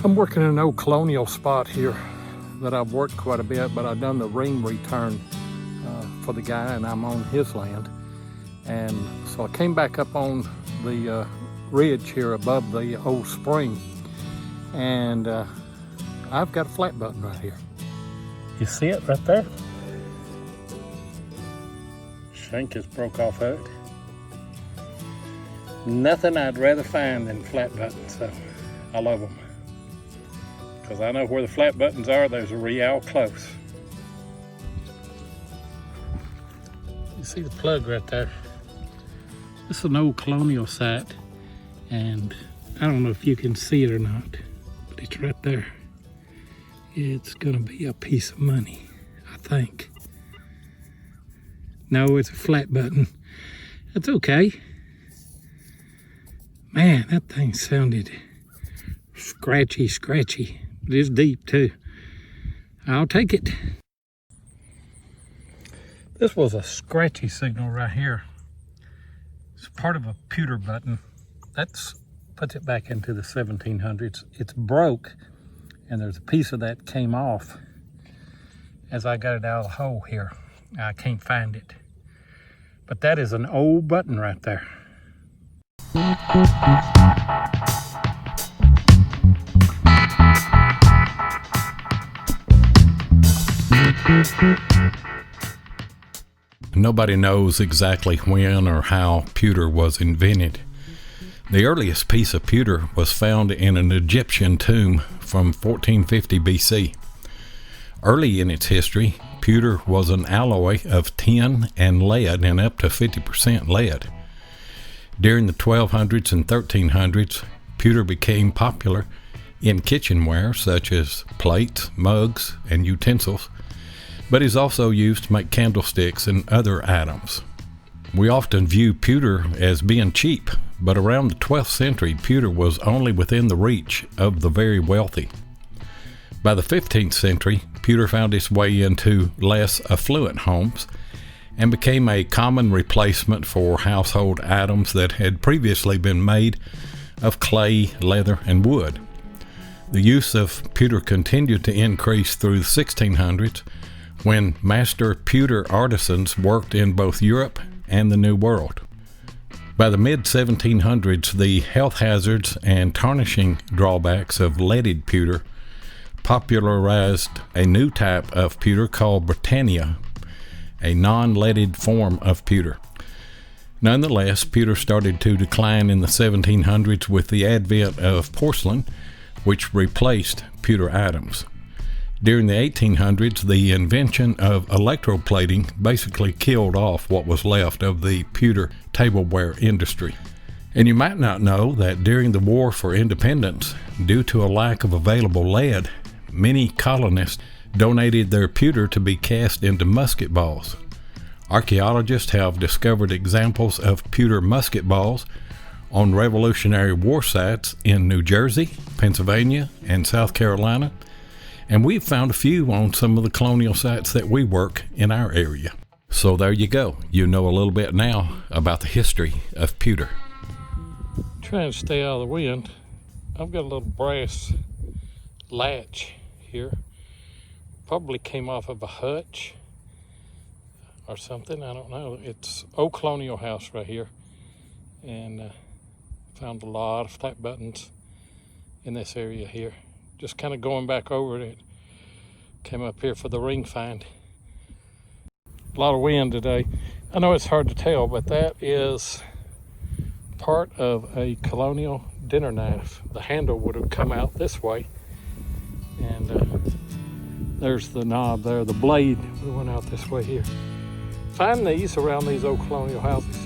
I'm working in an old colonial spot here that I've worked quite a bit, but I've done the ring return for the guy, and I'm on his land. And so I came back up on the ridge here above the old spring, and I've got a flat button right here. You see it right there? Shank is broke off of it. Nothing I'd rather find than flat buttons, so I love them. Because I know where the flat buttons are, those are real close. You see the plug right there? This is an old colonial site, and I don't know if you can see it or not, but it's right there. It's gonna be a piece of money, I think. No, it's a flat button. That's okay. Man, that thing sounded scratchy. It is deep too. I'll take it. This was a scratchy signal right here. It's part of a pewter button. That's puts it back into the 1700s. It's broke, and there's a piece of that came off as I got it out of the hole here. I can't find it. But that is an old button right there. Nobody knows exactly when or how pewter was invented. The earliest piece of pewter was found in an Egyptian tomb from 1450 BC. Early in its history, pewter was an alloy of tin and lead and up to 50% lead. During the 1200s and 1300s, pewter became popular in kitchenware such as plates, mugs, and utensils, but is also used to make candlesticks and other items. We often view pewter as being cheap, but around the 12th century, pewter was only within the reach of the very wealthy. By the 15th century, pewter found its way into less affluent homes and became a common replacement for household items that had previously been made of clay, leather, and wood. The use of pewter continued to increase through the 1600s, when master pewter artisans worked in both Europe and the New World. By the mid-1700s, the health hazards and tarnishing drawbacks of leaded pewter popularized a new type of pewter called Britannia, a non-leaded form of pewter. Nonetheless, pewter started to decline in the 1700s with the advent of porcelain, which replaced pewter items. During the 1800s, the invention of electroplating basically killed off what was left of the pewter tableware industry. And you might not know that during the War for Independence, due to a lack of available lead, many colonists donated their pewter to be cast into musket balls. Archaeologists have discovered examples of pewter musket balls on Revolutionary War sites in New Jersey, Pennsylvania, and South Carolina, and we've found a few on some of the colonial sites that we work in our area. So there you go. You know a little bit now about the history of pewter. Trying to stay out of the wind. I've got a little brass latch here. Probably came off of a hutch or something, I don't know. It's old colonial house right here, and found a lot of flat buttons in this area here. Just kind of going back over it, came up here for the ring find. A lot of wind today. I know it's hard to tell, but that is part of a colonial dinner knife. The handle would have come out this way, and there's the knob there. The blade would have went out this way here. Find these around these old colonial houses.